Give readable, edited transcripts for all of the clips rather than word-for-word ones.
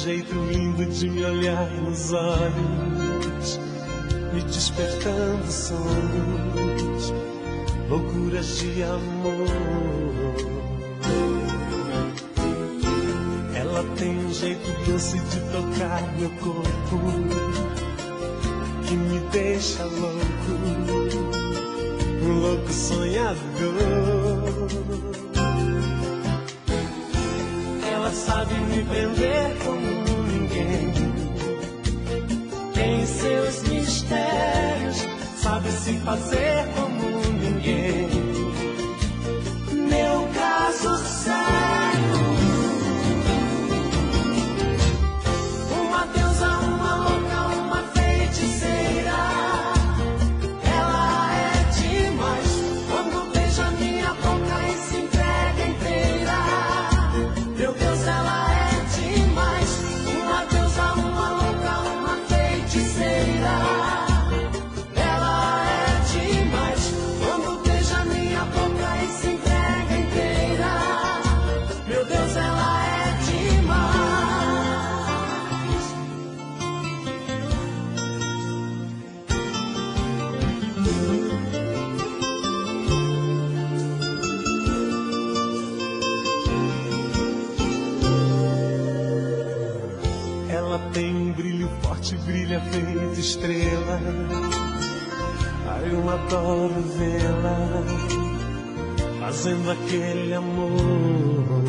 jeito lindo de me olhar nos olhos, me despertando sonhos, loucuras de amor. Ela tem um jeito doce de tocar meu corpo, que me deixa louco, um louco sonhador. Ela sabe me prender como ninguém, tem seus mistérios, sabe se fazer como ninguém. Meu caso sério, uma deusa, uma louca, uma feiticeira. Ela é demais quando beija minha boca e se entrega inteira. Meu Deus, ela é demais, uma deusa, uma louca, uma feiticeira. Ela é demais quando beija minha boca e se entrega inteira. Meu Deus, ela é demais. Ela tem um brilho forte, brilha feito estrela. Ai, eu adoro vê-la fazendo aquele amor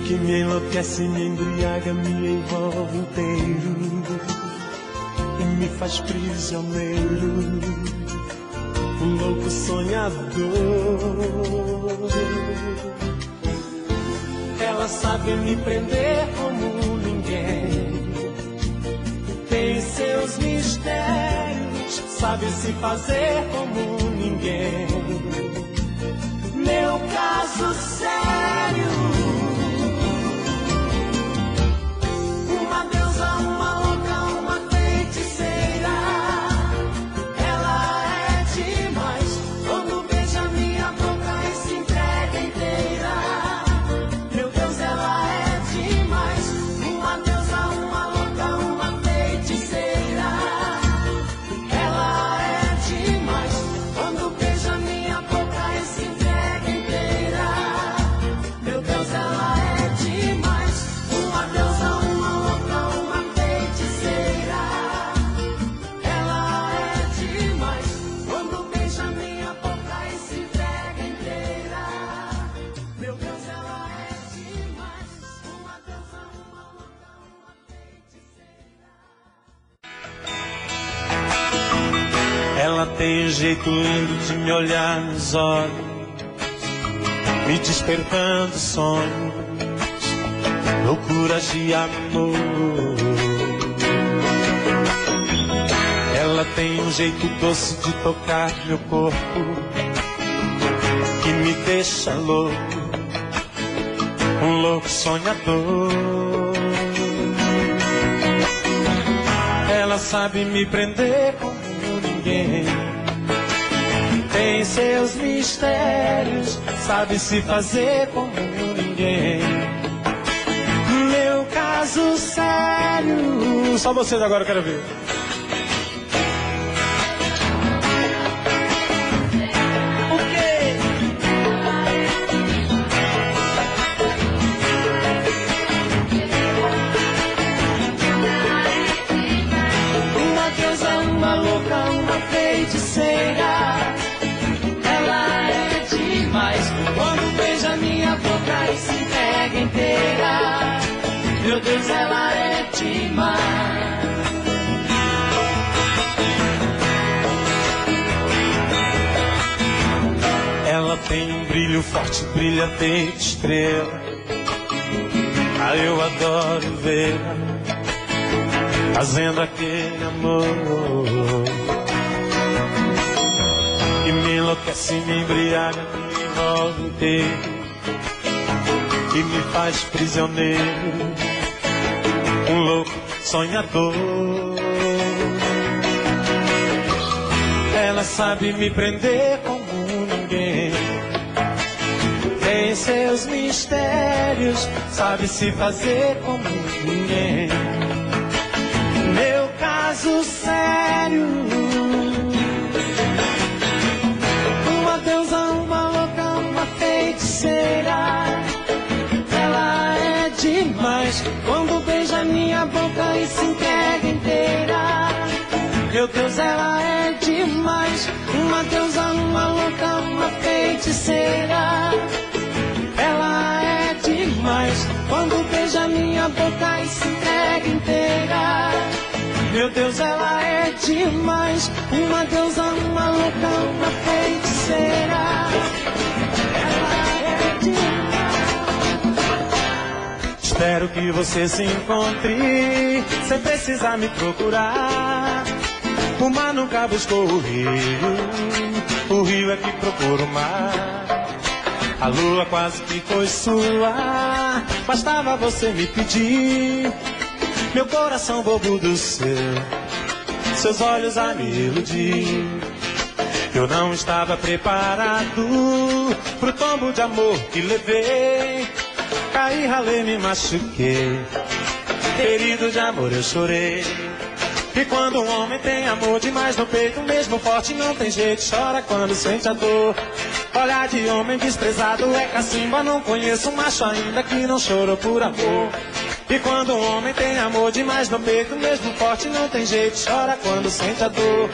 que me enlouquece, me embriaga, me envolve inteiro e me faz prisioneiro, um louco sonhador. Ela sabe me prender como ninguém, tem seus mistérios, sabe se fazer como ninguém. Meu caso sério, uma deusa, uma louca, uma feiticeira. Ela é demais quando beija minha boca e se entrega inteira. Meu Deus, ela é demais, uma deusa, uma louca, uma feiticeira. Ela é demais quando beija minha boca e se entrega inteira. Meu Deus, ela é demais, uma deusa, uma louca, uma feiticeira. Ela é demais quando beija minha boca e se entrega inteira. Meu Deus, ela é demais, uma deusa, uma louca, uma feiticeira. Ela tem um jeito lindo de me olhar nos olhos, me despertando sonhos, loucuras de amor. Ela tem um jeito doce de tocar meu corpo, que me deixa louco, um louco sonhador. Ela sabe me prender como ninguém, tem seus mistérios, sabe se fazer como ninguém. Meu caso sério, só vocês agora eu quero ver. Uma deusa, uma louca, uma feiticeira. Ela é demais quando beija minha boca e se entrega inteira. Meu Deus, ela é demais. Ela tem um brilho forte, brilha feito estrela. Ah, eu adoro vê-la fazendo aquele amor que me enlouquece, me embriaga, me envolve inteiro e me faz prisioneiro, um louco sonhador. Ela sabe me prender como ninguém, tem seus mistérios, sabe se fazer como ninguém. Meu caso sério, uma deusa, uma louca, uma feiticeira. Ela é demais quando beija minha boca e se entrega inteira. Meu Deus, ela é demais, uma deusa, uma louca, uma feiticeira. Ela é demais quando beija minha boca e se entrega inteira. Meu Deus, ela é demais, uma deusa, uma louca, uma feiticeira. Ela é demais. Espero que você se encontre sem precisar me procurar. O mar nunca buscou o rio é que procura o mar. A lua quase que foi sua, bastava você me pedir. Meu coração bobo do seu, seus olhos a me iludir. Eu não estava preparado pro tombo de amor que levei. Caí, ralei, me machuquei, ferido de amor eu chorei. E quando um homem tem amor demais no peito, mesmo forte não tem jeito, chora quando sente a dor. Olhar de homem desprezado é cacimba, não conheço um macho ainda que não chorou por amor. E quando um homem tem amor demais no peito, mesmo forte não tem jeito, chora quando sente a dor.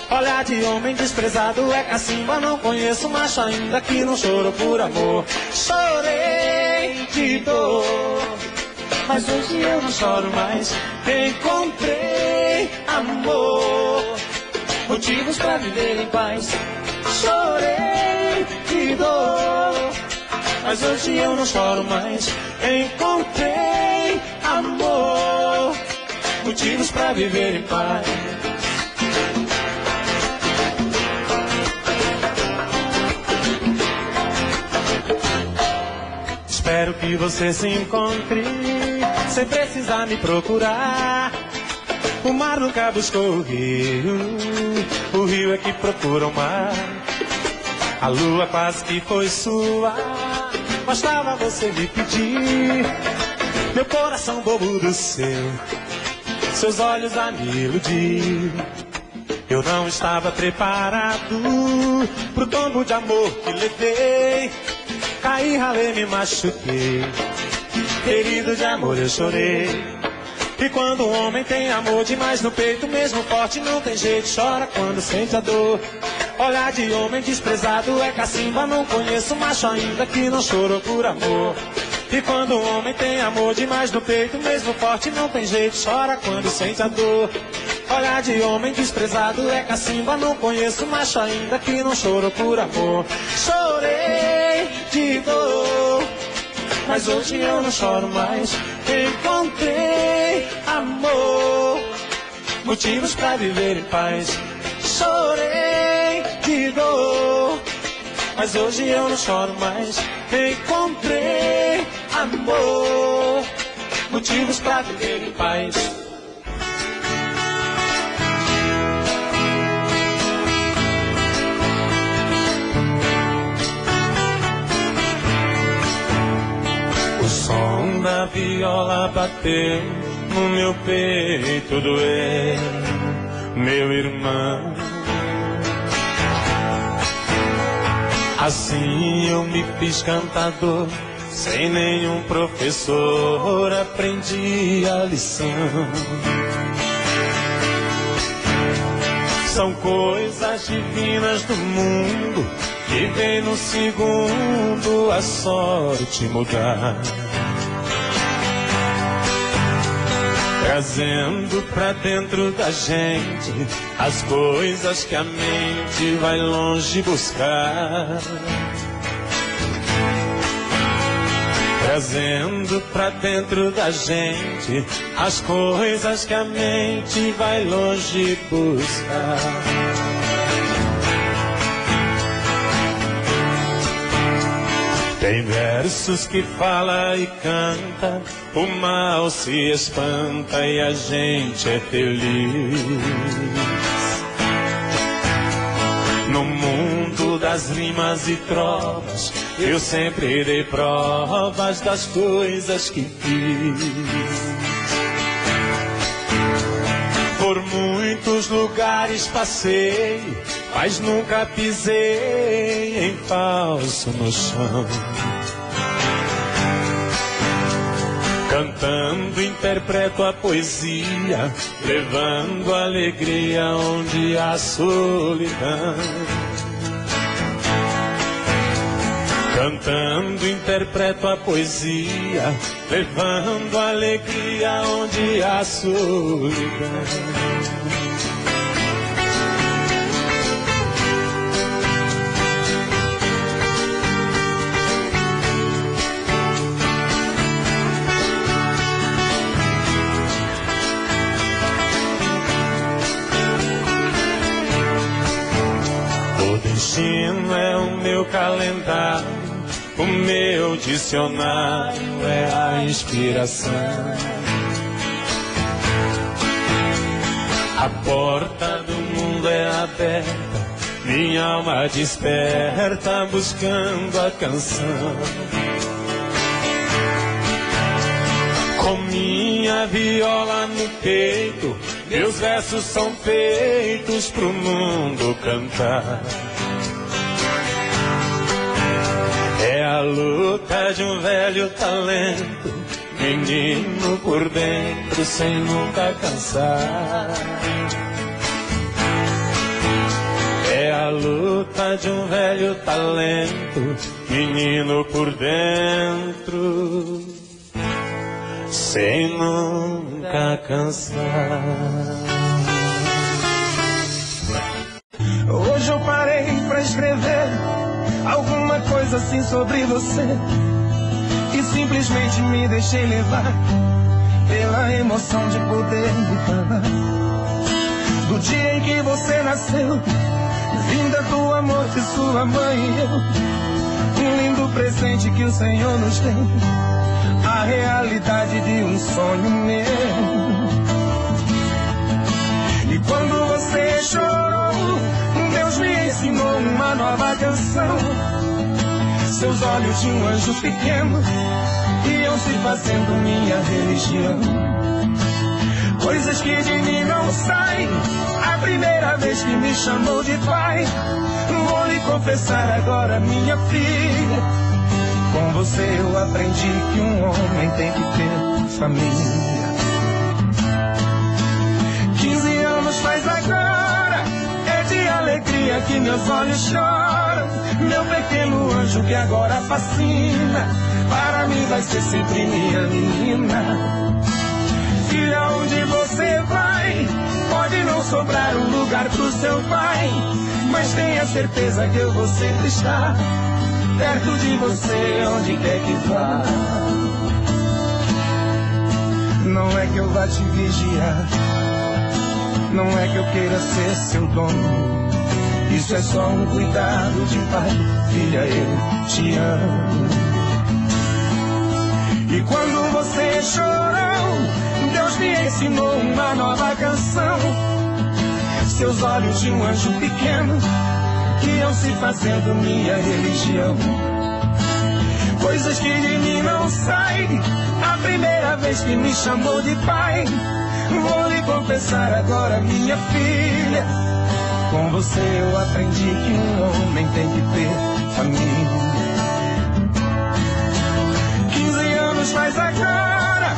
Olhar de homem desprezado é cacimba, não conheço um macho ainda que não chorou por amor. Chorei de dor, mas hoje eu não choro mais. Encontrei amor, motivos pra viver em paz. Chorei de dor, mas hoje eu não choro mais. Encontrei amor, motivos pra viver em paz. Espero que você se encontre sem precisar me procurar. O mar nunca buscou o rio é que procura o mar. A lua quase que foi sua, bastava você me pedir. Meu coração bobo do seu, seus olhos a me iludir. Eu não estava preparado pro tombo de amor que levei. Caí, ralei, me machuquei, ferido de amor eu chorei. E quando um homem tem amor demais no peito, mesmo forte não tem jeito, chora quando sente a dor. Olhar de homem desprezado é cacimba, não conheço macho ainda que não chorou por amor. E quando um homem tem amor demais no peito, mesmo forte não tem jeito, chora quando sente a dor. Olhar de homem desprezado é cacimba, não conheço macho ainda que não chorou por amor. Chorei de dor, mas hoje eu não choro mais. Encontrei amor, motivos pra viver em paz. Chorei de dor, mas hoje eu não choro mais. Encontrei amor, motivos pra viver em paz. O som da viola bateu no meu peito, doeu, meu irmão. Assim eu me fiz cantador, sem nenhum professor aprendi a lição. São coisas divinas do mundo que vem no segundo a sorte mudar, trazendo pra dentro da gente as coisas que a mente vai longe buscar. Trazendo pra dentro da gente as coisas que a mente vai longe buscar. Tem versos que fala e canta, o mal se espanta e a gente é feliz. No mundo das rimas e trovas, eu sempre dei provas das coisas que fiz. Por muitos lugares passei, mas nunca pisei em falso no chão. Cantando interpreto a poesia, levando alegria onde há solidão. Cantando interpreto a poesia, levando alegria onde há solidão. O destino é o meu calendário, o meu dicionário é a inspiração. A porta do mundo é aberta, minha alma desperta buscando a canção. Com minha viola no peito, meus versos são feitos pro mundo cantar. É a luta de um velho talento, menino por dentro sem nunca cansar. É a luta de um velho talento, menino por dentro sem nunca cansar. Hoje eu parei pra escrever alguma coisa assim sobre você e simplesmente me deixei levar pela emoção de poder me falar do dia em que você nasceu, vinda do amor de sua mãe e eu, um lindo presente que o Senhor nos deu, a realidade de um sonho meu. E quando você chorou, Deus me ensinou uma nova canção. Seus olhos de um anjo pequeno iam se fazendo minha religião. Coisas que de mim não saem, a primeira vez que me chamou de pai. Vou lhe confessar agora, minha filha, com você eu aprendi que um homem tem que ter família. 15 anos faz agora, é de alegria que meus olhos choram. Meu pequeno anjo que agora fascina, para mim vai ser sempre minha menina. Filha, onde você vai, pode não sobrar um lugar pro seu pai, mas tenha certeza que eu vou sempre estar perto de você, onde quer que vá. Não é que eu vá te vigiar, não é que eu queira ser seu dono. Isso é só um cuidado de pai. Filha, eu te amo. E quando você chorou, Deus me ensinou uma nova canção. Seus olhos de um anjo pequeno iam se fazendo minha religião. Coisas que de mim não saem, a primeira vez que me chamou de pai. Vou lhe confessar agora, minha filha, com você eu aprendi que um homem tem que ter família. 15 anos faz agora,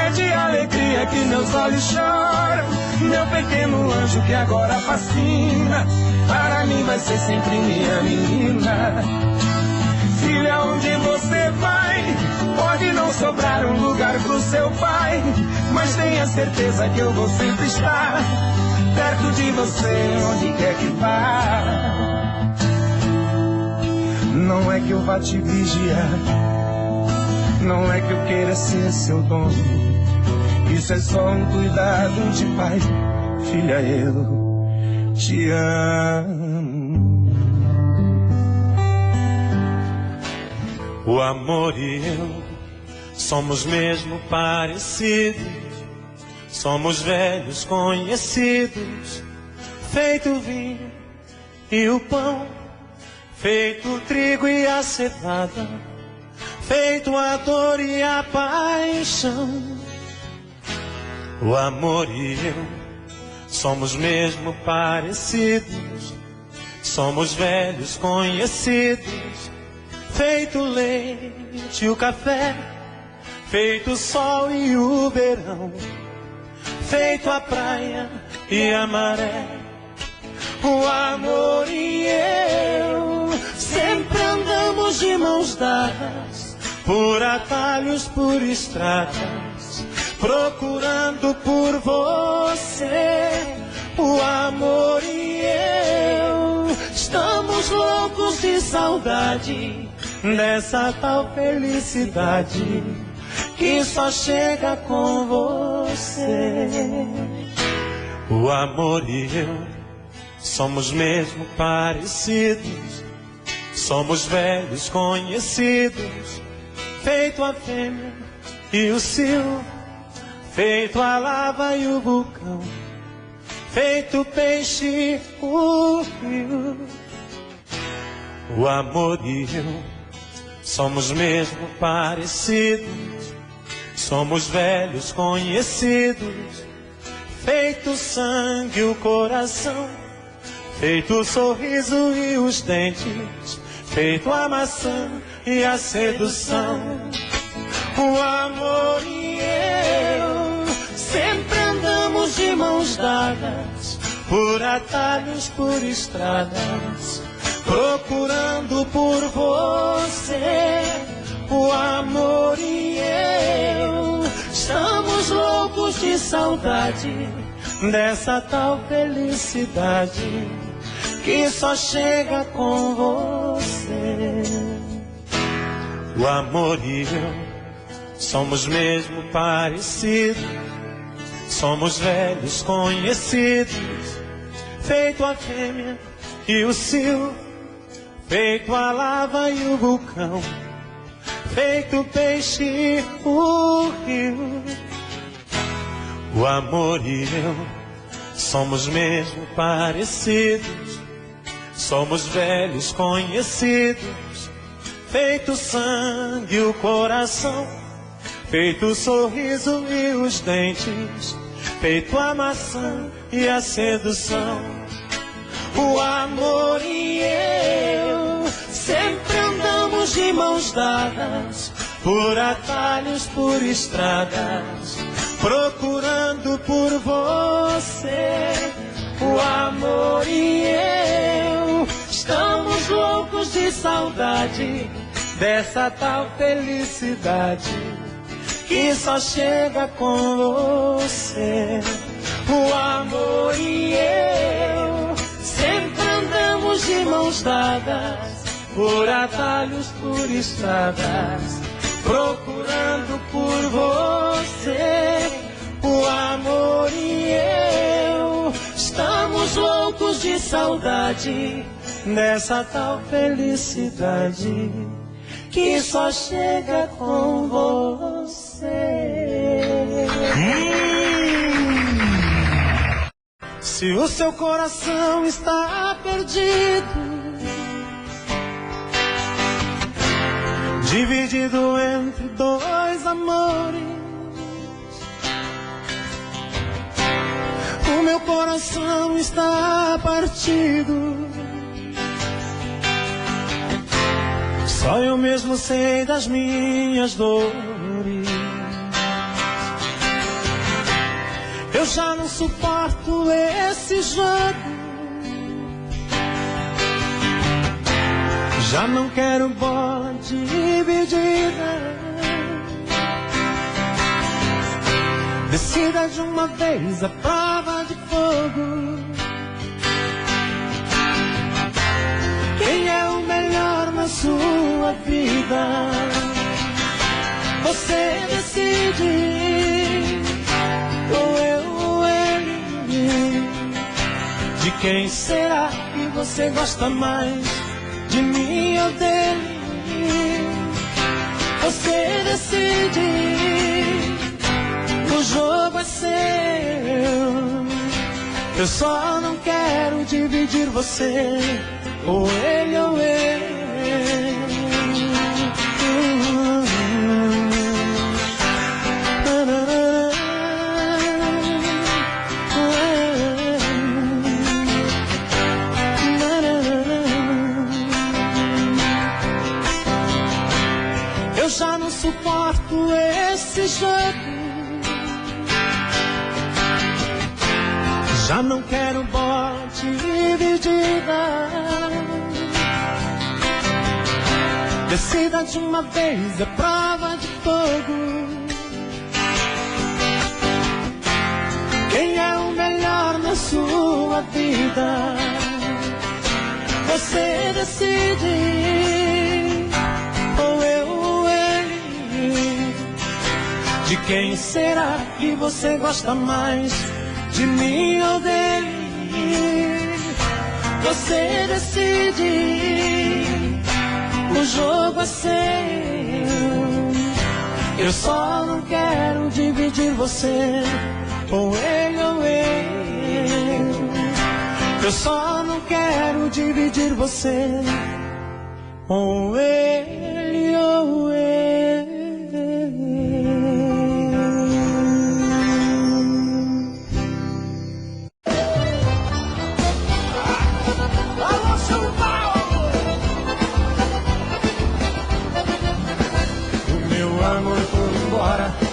é de alegria que meus olhos choram. Meu pequeno anjo que agora fascina, para mim vai ser sempre minha menina. Filha, onde você vai, pode não sobrar um lugar pro seu pai, mas tenha certeza que eu vou sempre estar perto de você, onde quer que vá. Não é que eu vá te vigiar, não é que eu queira ser seu dono. Isso é só um cuidado de pai. Filha, eu te amo. O amor e eu somos mesmo parecidos, somos velhos conhecidos, feito o vinho e o pão, feito o trigo e a cevada, feito a dor e a paixão. O amor e eu somos mesmo parecidos, somos velhos conhecidos, feito o leite e o café, feito o sol e o verão, feito a praia e a maré. O amor e eu sempre andamos de mãos dadas, por atalhos, por estradas, procurando por você. O amor e eu estamos loucos de saudade dessa tal felicidade que só chega com você. O amor e eu somos mesmo parecidos, somos velhos conhecidos, feito a fêmea e o cio, feito a lava e o vulcão, feito o peixe e o rio. O amor e eu somos mesmo parecidos, somos velhos conhecidos, feito o sangue e o coração, feito o sorriso e os dentes, feito a maçã e a sedução. O amor e eu sempre andamos de mãos dadas, por atalhos, por estradas, procurando por você. O amor e eu estamos loucos de saudade dessa tal felicidade que só chega com você. O amor e eu somos mesmo parecidos, somos velhos conhecidos, feito a fêmea e o cio, feito a lava e o vulcão, feito o peixe e o rio. O amor e eu somos mesmo parecidos, somos velhos conhecidos, feito o sangue e o coração, feito o sorriso e os dentes, feito a maçã e a sedução. O amor e eu sempre andamos de mãos dadas, por atalhos, por estradas, procurando por você. O amor e eu estamos loucos de saudade dessa tal felicidade que só chega com você. O amor e eu sempre andamos de mãos dadas, por atalhos, por estradas, procurando por você. O amor e eu estamos loucos de saudade dessa tal felicidade que só chega com você. Se o seu coração está perdido, dividido entre dois amores, o meu coração está partido. Só eu mesmo sei das minhas dores. Eu já não suporto esse jogo, já não quero bola dividida. Decida de uma vez a prova de fogo. Quem é o melhor na sua vida? Você decide, ou eu ou ele. De quem será que você gosta mais? De mim ou dele? Você decide. O jogo é seu. Eu só não quero dividir você. ou ele ou ele. Eu já não suporto esse jogo, já não quero bola dividida. Decida de uma vez, é prova de fogo. Quem é o melhor na sua vida? Você decide, ou eu ou ele. De quem será que você gosta mais? De mim ou dele? Você decide, o jogo é seu. Eu só não quero dividir você, ou ele ou eu. Eu só não quero dividir você, ou ele ou eu.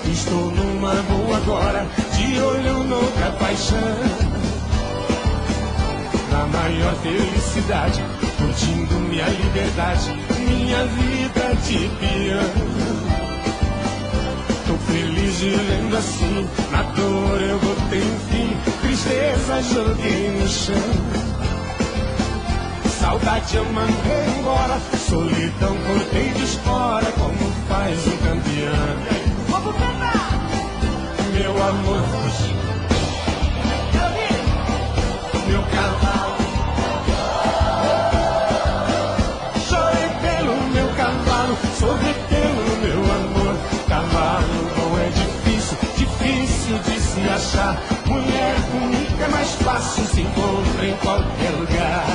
Estou numa boa agora, de olho noutra paixão, na maior felicidade, curtindo minha liberdade, minha vida de peão. Tô feliz vivendo assim, na dor eu botei um fim, tristeza joguei no chão. Saudade eu mandei embora, solidão cortei de espora, como faz um campeão. Vamos cantar! Meu amor, meu cavalo, chorei pelo meu cavalo, sorri pelo meu amor. Cavalo bom é difícil, difícil de se achar. Mulher bonita é mais fácil, se encontra em qualquer lugar.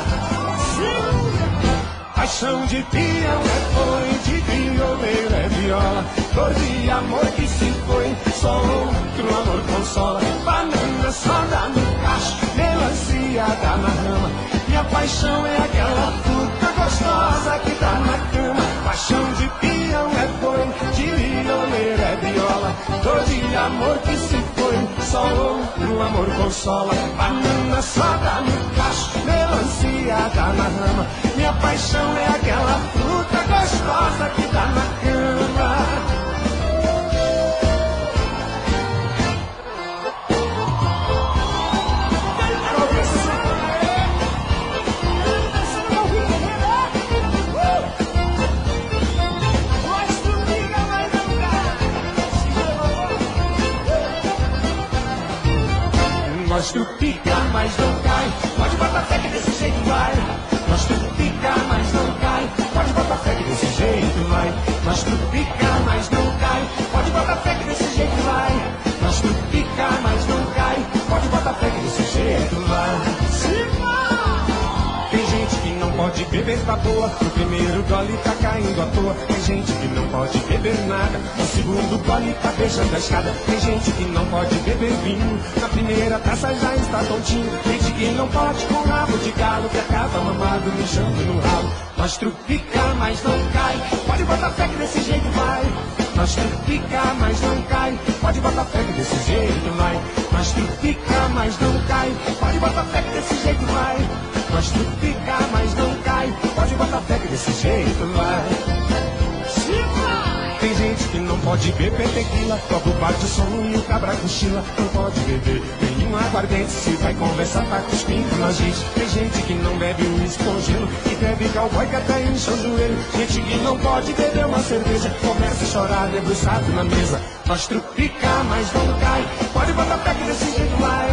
Paixão de peão é foi, de violeiro é viola. Dor de amor que se foi, só outro amor consola. Banana só dá no cacho, melancia dá na rama. Minha paixão é aquela fruta gostosa que dá na cama. Paixão de peão é foi, de violeiro é viola. Dor de amor que se foi, só outro amor consola. Banana só dá no cacho, melancia dá na rama. Minha paixão é aquela fruta gostosa que dá na cama. Nós pica, mas não cai. Pode botar fé que desse jeito vai. Nós pica, mas não cai. Pode botar fé que desse jeito vai. Nós pica, mas não cai. Pode botar fé que desse jeito vai. Nós pica, mas não cai. Pode botar fé que desse jeito vai. Tem gente que não pode beber pra boa, no primeiro gole tá caindo à toa. Tem gente que não pode beber nada, no segundo gole tá beijando a escada. Tem gente que não pode beber vinho, na primeira taça já está tontinho. Tem gente que não pode com rabo de galo, que acaba mamado mijando no ralo. Nós trupica, mas não cai. Pode botar fé que desse jeito vai. Nós trupica, mas não cai. Pode botar fé que desse jeito vai. Nós trupica, mas não cai. Pode botar fé que desse jeito vai. Nós trupica, mas não cai. Pode botar fé que desse jeito vai. Tem gente que não pode beber tequila, logo bate o som e o cabra cochila. Não pode beber nenhum aguardente, se vai conversar tá cuspindo na gente. Tem gente que não bebe uísque com gelo, que bebe cowboy que até incha o joelho. Gente que não pode beber uma cerveja, começa a chorar debruçado na mesa. Nós trupica, mas não cai. Pode botar fé que desse jeito vai.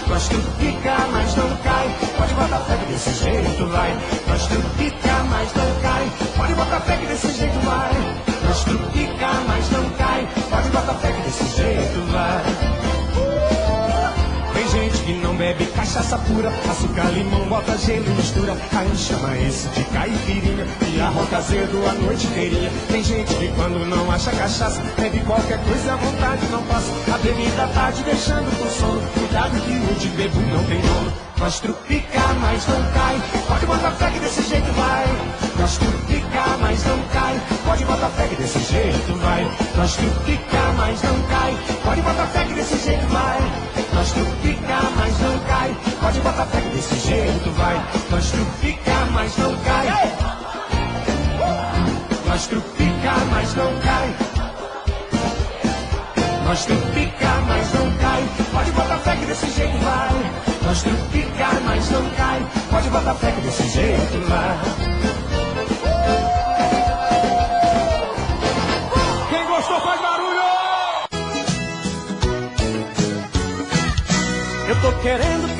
Nós trupica, mas não cai. Pode botar fé que desse jeito vai. Nós trupica, mas não cai. Pode botar fé que desse jeito vai. Nós trupica, mas não cai. Pode botar fé que desse jeito vai. Tem gente que não bebe cachaça cachaça pura, açúcar, limão, bota gelo e mistura. Aí chama esse de caipirinha e arroca azedo a noite inteirinha. Tem gente que quando não acha cachaça, bebe qualquer coisa à vontade não passa. A bebida tá te deixando com sono, cuidado que o de bebo não tem dono. Nós trupica, mas não cai, pode botar fé que desse jeito vai. Nós trupica, mas não cai, pode botar fé que desse jeito vai. Nós trupica, mas não cai, pode botar fé que desse jeito vai. Nós trupica, mas não cai, pode botar fé que desse jeito vai. Nós trupica, mas não cai. Nós trupica, mas não cai. Nós trupica, mas não cai, pode botar fé que desse jeito vai. Nós trupica, mas não cai, pode botar fé que desse jeito vai. Quem gostou faz barulho! Eu tô querendo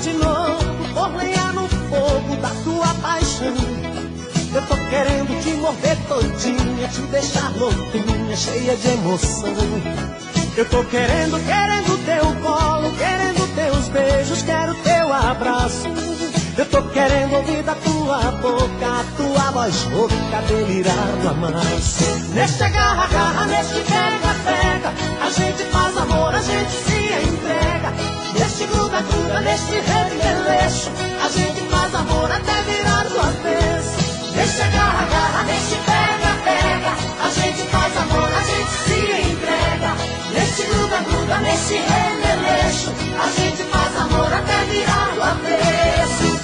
de novo pôr lenha no fogo da tua paixão. Eu tô querendo te morder todinha, te deixar louquinha, cheia de emoção. Eu tô querendo teu colo, querendo teus beijos, quero teu abraço. Eu tô querendo ouvir da tua boca, a tua voz rouca, delirar no amasso. Neste agarra, agarra, neste pega, pega, a gente faz amor, a gente se entrega. Neste gruda, gruda, neste remeleixo, a gente faz amor até virar do avesso. Neste agarra, agarra, neste pega, pega, a gente faz amor, a gente se entrega. Neste gruda, gruda, neste remeleixo, a gente faz amor até virar do avesso.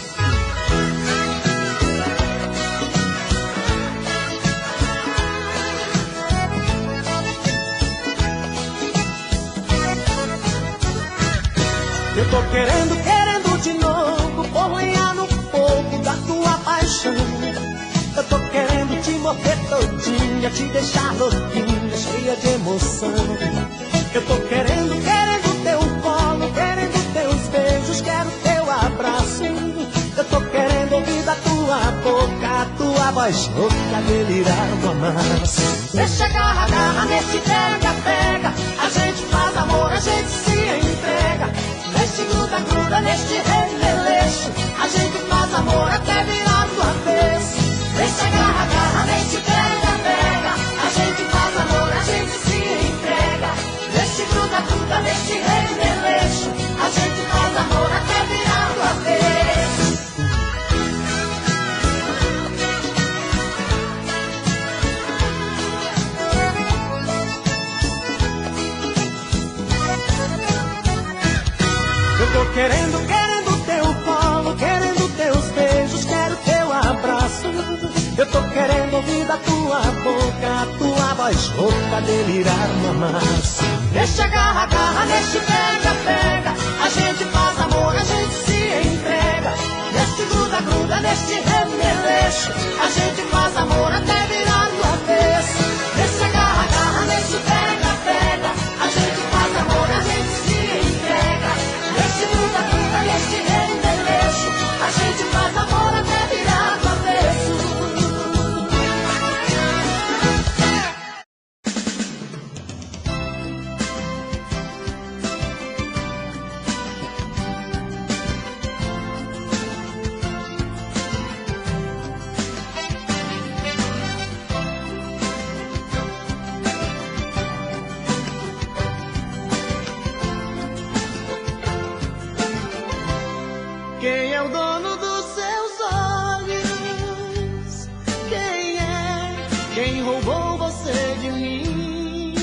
Eu tô querendo de novo pôr lenha no fogo da tua paixão. Eu tô querendo te morder todinha, te deixar louquinha, cheia de emoção. Eu tô querendo teu colo, querendo teus beijos, quero teu abraço. Eu tô querendo ouvir da tua boca, a tua voz rouca, delirar no amasso. Deixa agarra, agarra, nesse pega, pega, a gente faz amor, a gente se entrega. Neste gruda, gruda, neste remeleixo, a gente faz amor até virar do avesso. Deixa agarra, agarra, neste pega, pega, a gente faz amor, a gente se entrega. Neste gruda, gruda, neste remeleixo, a gente faz amor até virar do avesso. Eu tô querendo teu colo, querendo teus beijos, quero teu abraço. Eu tô querendo ouvir da tua boca, a tua voz rouca, delirar no amasso. Deixa agarra, agarra, neste pega, pega, a gente faz amor, a gente se entrega. Neste gruda, gruda, neste remeleixo, a gente faz amor até virar do avesso. Deixa agarra, agarra, neste pega, pega, a gente faz amor, a gente se entrega. Neste gruda, gruda, neste remeleixo, a gente faz amor até virar do avesso. Quem é o dono dos seus olhos? Quem é? Quem roubou você de mim?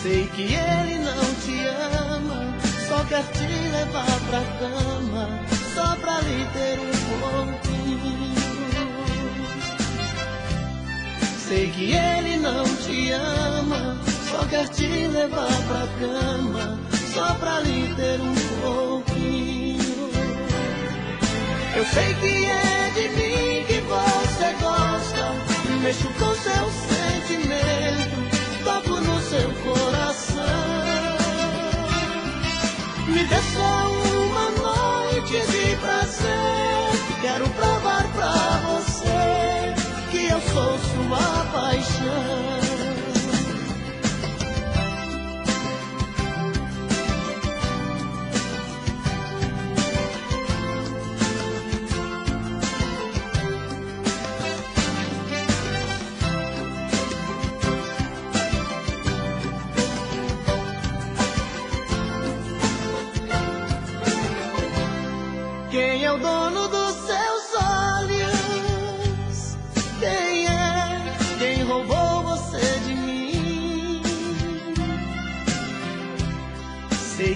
Sei que ele não te ama, só quer te levar pra cama, só pra lhe ter um pouquinho. Sei que ele não te ama, só quer te levar pra cama, só pra lhe ter um pouquinho. Eu sei que é de mim que você gosta, mexo com seu sentimento, toco no seu coração. Me dê só uma noite de prazer, quero provar pra você que eu sou sua paixão.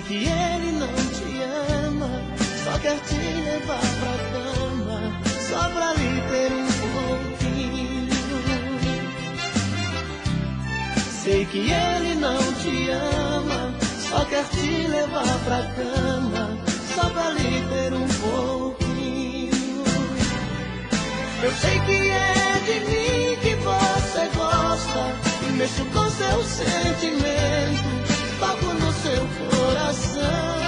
que ele não te ama, só quer te levar pra cama, só pra lhe ter um pouquinho. Sei que ele não te ama, só quer te levar pra cama, só pra lhe ter um pouquinho. Eu sei que é de mim que você gosta, e mexo com seu sentimento, toco no seu coração.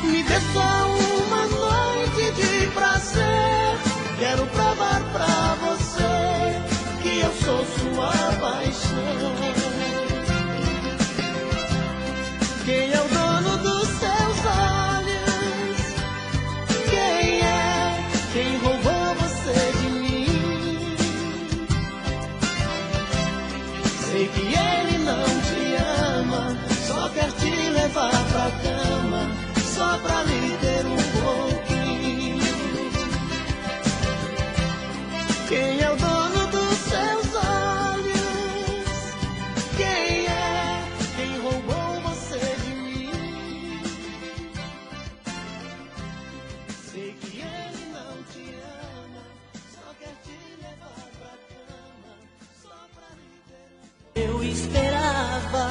Me dê só uma noite de prazer, quero provar pra você que eu sou sua paixão. Quem é o dono dos seus olhos? Quem é? Quem roubou você de mim? Sei que ele não te ama, só quer te levar pra cama, só pra lhe ter um pouquinho. Quem é o dono dos seus olhos? Quem é? Quem roubou você de mim? Sei que ele não te ama, só quer te levar pra cama, só pra lhe ter um pouquinho. Eu esperava,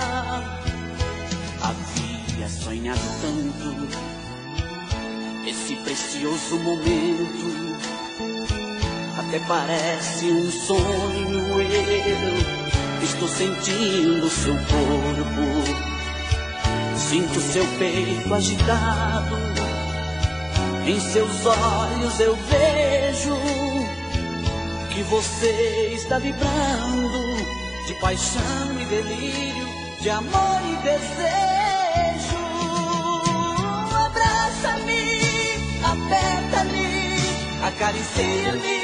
havia sonhado tanto esse precioso momento. Até parece um sonho, eu estou sentindo seu corpo, sinto seu peito agitado, em seus olhos eu vejo que você está vibrando de paixão e delírio, de amor e desejo. Abraça-me, aperta-me, acaricia-me,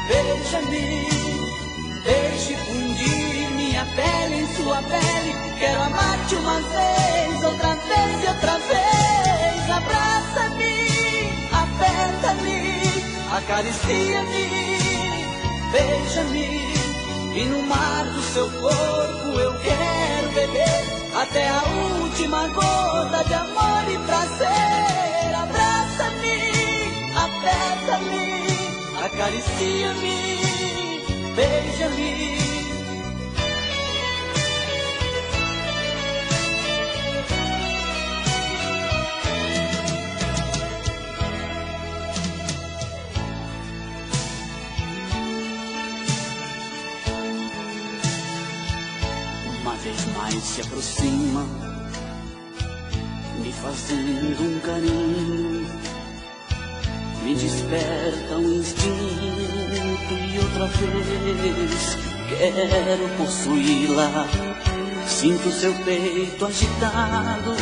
beija-me, deixe fundir minha pele em sua pele. Quero amar-te uma vez, outra vez e outra vez. Abraça-me, aperta-me, acaricia-me, beija-me, e no mar do seu corpo eu quero beber até a última gota de amor e prazer. Abraça-me, aperta-me, acaricia-me, beija-me. Uma vez mais se aproxima, me fazendo um carinho, me desperta um instinto e outra vez quero possuí-la. Sinto seu peito agitado,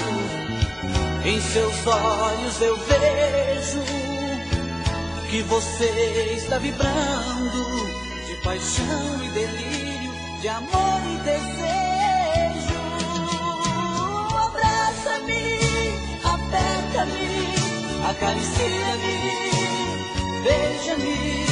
em seus olhos eu vejo que você está vibrando de paixão e delírio, de amor e desejo. Abraça-me, aperta-me, acaricia-me, beija-me,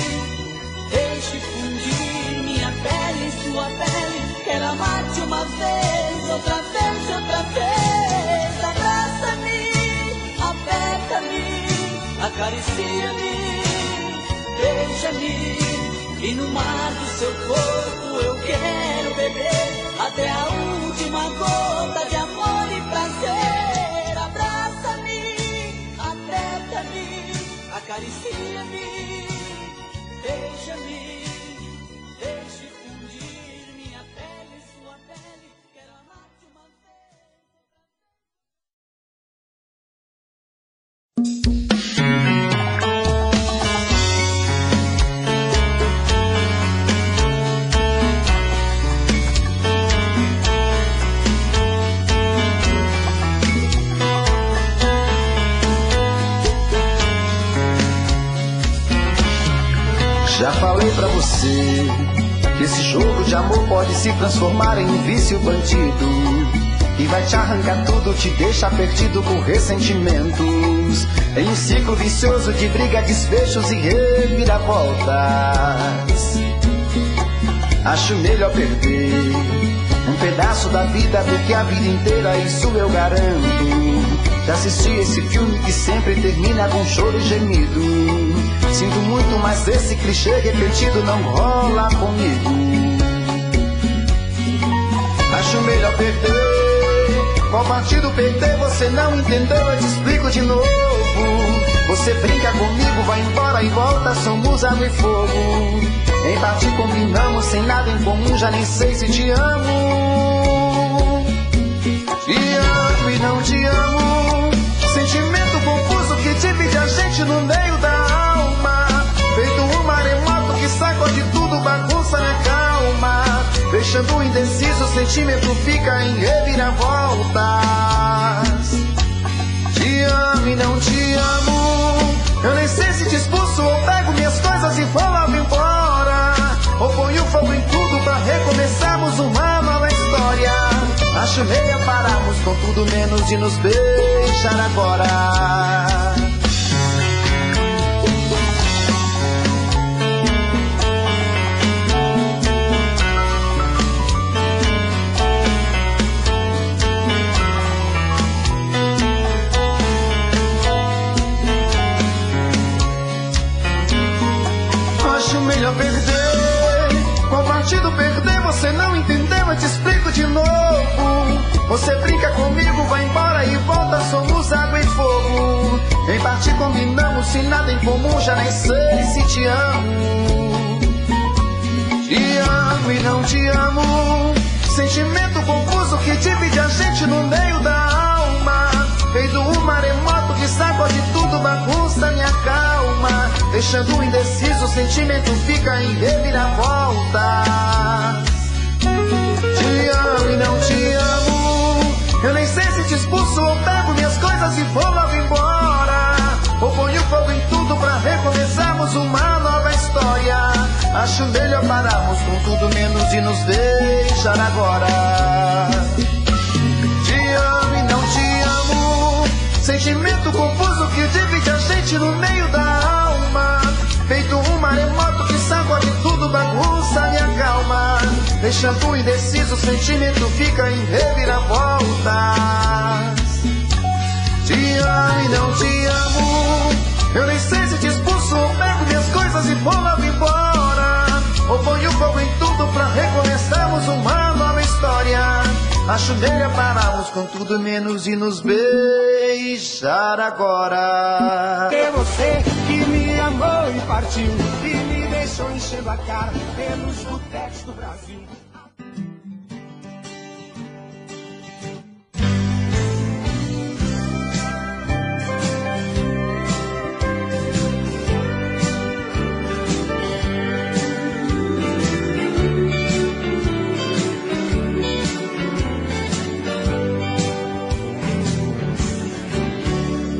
deixe fundir minha pele em sua pele. Quero amar-te uma vez, outra vez e outra vez. Abraça-me, aperta-me, acaricia-me, beija-me, e no mar do seu corpo eu quero beber até a última gota de amor e prazer. Abraça-me, aperta-me, acaricia-me, beija-me, deixe fundir minha pele em sua pele. Quero amar-te uma Já falei pra você que esse jogo de amor pode se transformar em um vício bandido, e vai te arrancar tudo, te deixar perdido com ressentimentos, em um ciclo vicioso de briga, desfechos e reviravoltas. Acho melhor perder Um pedaço da vida do que a vida inteira, isso eu garanto. Já assisti esse filme que sempre termina com choro e gemido. Sinto muito, mas esse clichê repetido não rola comigo. Acho melhor perder. Qual partido perder? Você não entendeu, eu te explico de novo. Você brinca comigo, vai embora e volta, somos água e fogo. Em parte combinamos, sem nada em comum, já nem sei se te amo. Te amo e não te amo. Sentimento confuso que divide a gente no meio da alma. Feito um maremoto que sacode tudo, bagunça na calma. Deixando indeciso, o sentimento fica em reviravoltas. Te amo e não te amo. Eu nem sei se te expulso ou pego minhas coisas e vou logo embora. Ou ponho fogo em tudo pra recomeçarmos uma nova história. Acho melhor pararmos com tudo menos de nos beijar agora. Acho melhor perder. Qual partido perder? Você não entendeu, eu te explico de novo. Você brinca comigo, vai embora e volta, somos água e fogo. Em parte combinamos, sem nada em comum, já nem sei se te amo. Te amo e não te amo. Sentimento confuso que divide a gente no meio da alma. Feito um maremoto que sacode tudo, bagunça minha calma. Deixando indeciso, o sentimento fica em reviravoltas. Te amo e não te amo. Eu nem sei se te expulso ou pego minhas coisas e vou logo embora. Ou ponho fogo em tudo pra recomeçarmos uma nova história. Acho melhor pararmos com tudo menos de nos beijar agora. Te amo e não te amo. Sentimento confuso que divide a gente no meio da alma. Feito um maremoto que sacode tudo, bagunça minha calma. Deixando indeciso, o sentimento fica em reviravoltas. Te amo e não te amo. Eu nem sei se te expulso ou pego minhas coisas e vou logo embora. Ou ponho fogo em tudo pra recomeçarmos uma nova história. Acho melhor pararmos com tudo menos de nos beijar agora. É você que me amou e partiu, e me deixou enchendo a cara pelos botecos do Brasil.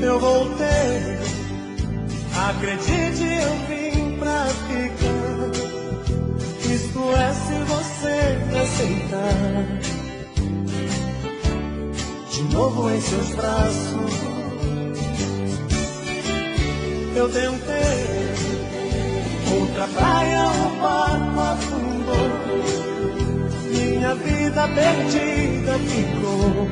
Eu voltei, acredite, eu vim pra ficar. Isto é se você aceitar. De novo em seus braços. Eu tentei, outra praia, o barco afundou. Minha vida perdida ficou.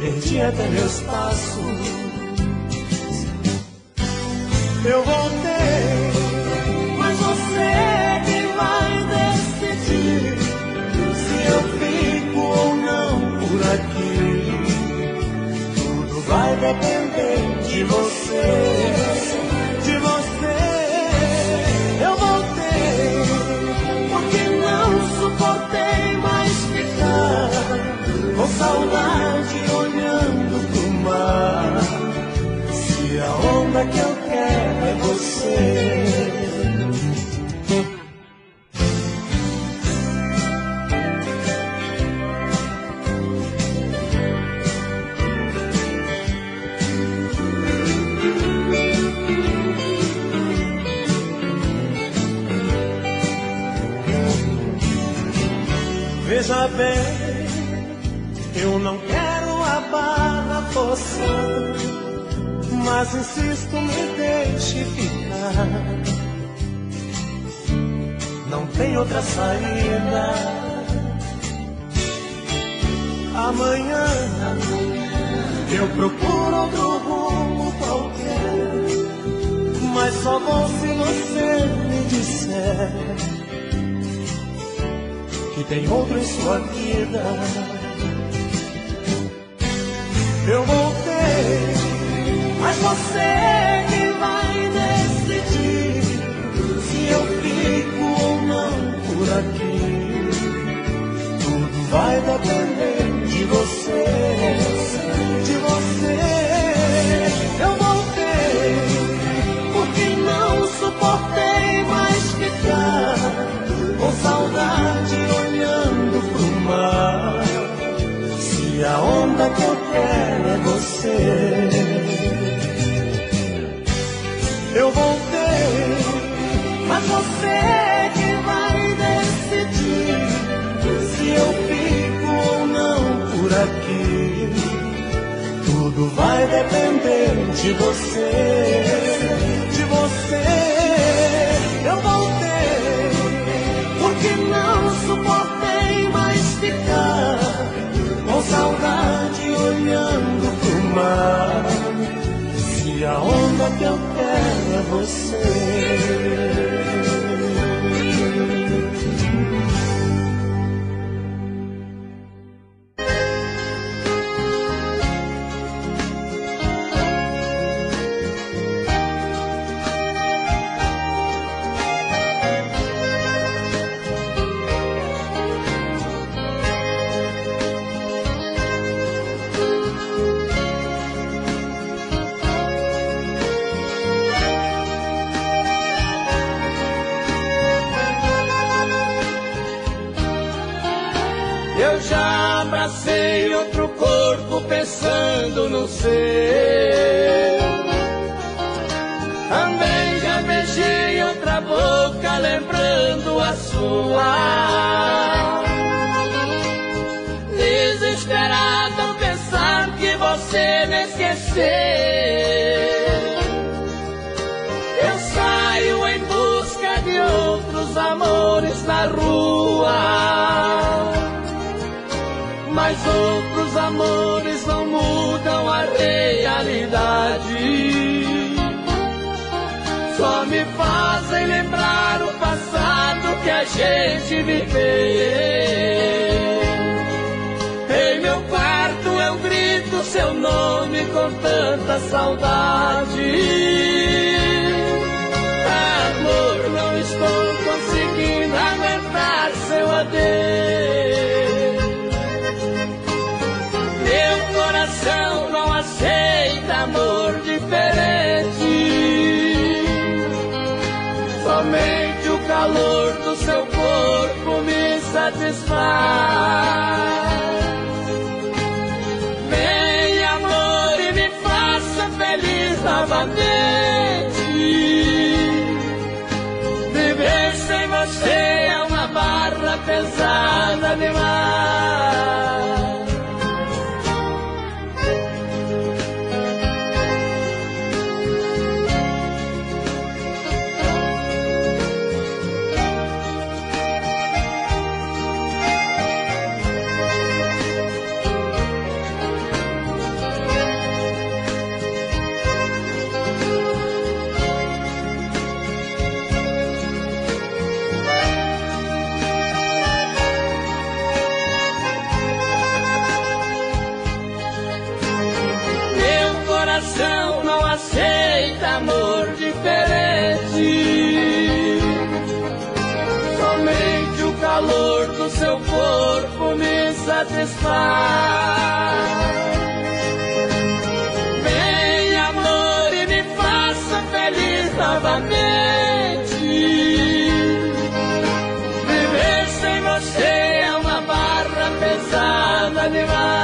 Perdi até meus passos. Eu voltei, mas você é quem vai decidir se eu fico ou não por aqui. Tudo vai depender de você, de você. Eu voltei porque não suportei mais ficar com saudade olhando pro mar. Se a onda que eu quero é você. Veja bem, eu não quero a barra forçada, mas insisto, me deixe ficar. Não tenho outra saída. Amanhã eu procuro outro rumo qualquer, mas só vou se você me disser que tem outro em sua vida. Eu voltei, mas você que vai decidir se eu fico ou não por aqui. Tudo vai depender de você, de você. Eu voltei porque não suportei mais ficar com saudade olhando pro mar. Se a onda que eu quero é você. Eu voltei, mas você que vai decidir se eu fico ou não por aqui. Tudo vai depender de você, de você. Eu voltei porque não suportei mais ficar com saudade olhando pro mar. Se a onda que eu quero é você. Eu já abracei outro corpo pensando no seu. Também já beijei outra boca lembrando a sua. Desesperado ao pensar que você me esqueceu. Eu saio em busca de outros amores na rua. Mas outros amores não mudam a realidade. Só me fazem lembrar o passado que a gente viveu. Em meu quarto eu grito seu nome com tanta saudade. Amor, não estou conseguindo aguentar seu adeus. Meu coração não aceita amor diferente. Somente o calor do seu corpo me satisfaz. Vem amor e me faça feliz novamente. Viver sem você é uma barra pesada demais. Não aceita amor diferente. Somente o calor do seu corpo me satisfaz. Vem amor e me faça feliz novamente. Viver sem você é uma barra pesada demais.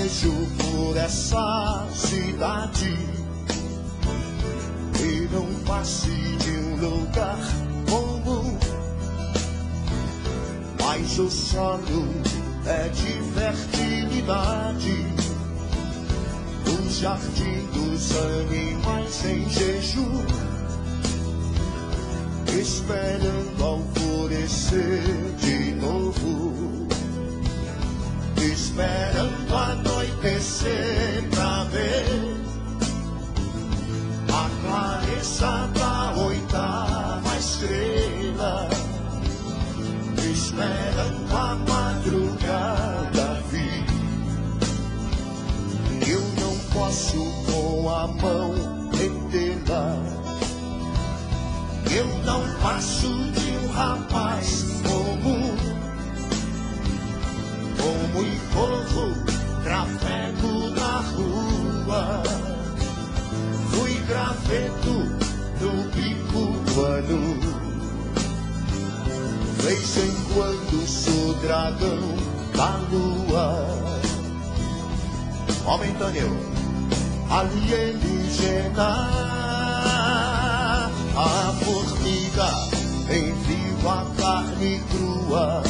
vejo por essa cidade e não passe de um lugar comum, mas o solo é de fertilidade, o jardim dos animais em jejum, esperando alvorecer de novo, esperando anoitecer pra ver a clareza da oitava estrela, esperando a madrugada vir. Eu não posso com a mão retê-la, eu não passo de um rapaz comum, como e corro, trafego na rua, fui graveto no bico do ano, vez em quando sou dragão da lua, momentâneo, alienígena, a formiga em viva carne crua,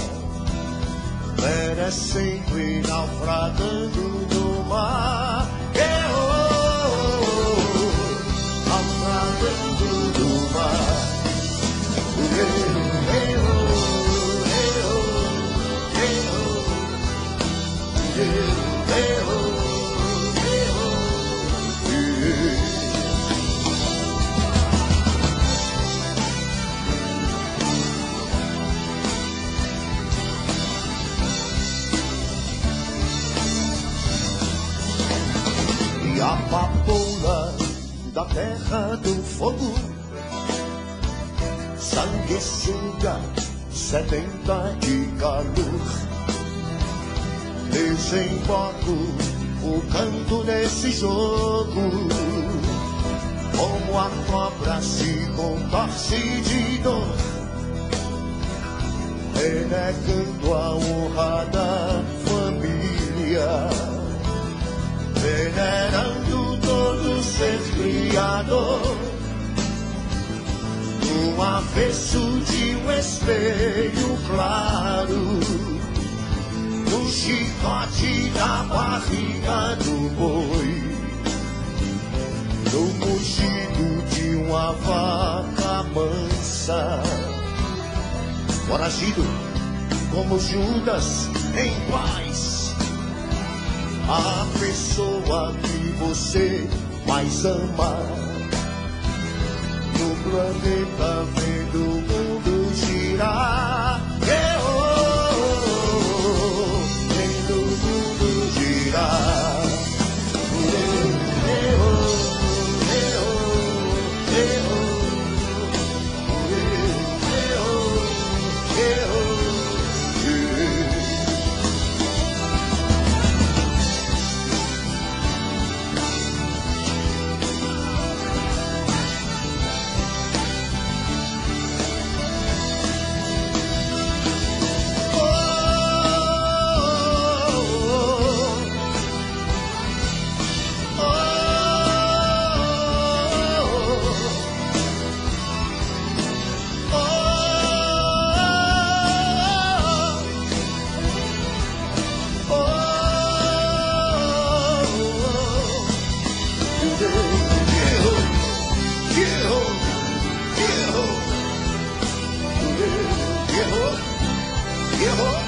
perecendo e naufragando no mar, naufragando no mar. E a papoula da terra do fogo, sanguessuga, sedenta de calor, desemboco o canto desse jogo, como a cobra se contorce de dor, renegando a honra da família, venerando todo ser criador, no avesso de um espelho claro, no chicote da barriga do boi, no mugido de uma vaca mansa, foragido como Judas em paz, a pessoa que você mais ama, no planeta vendo o mundo girar, vendo o mundo girar. Errou.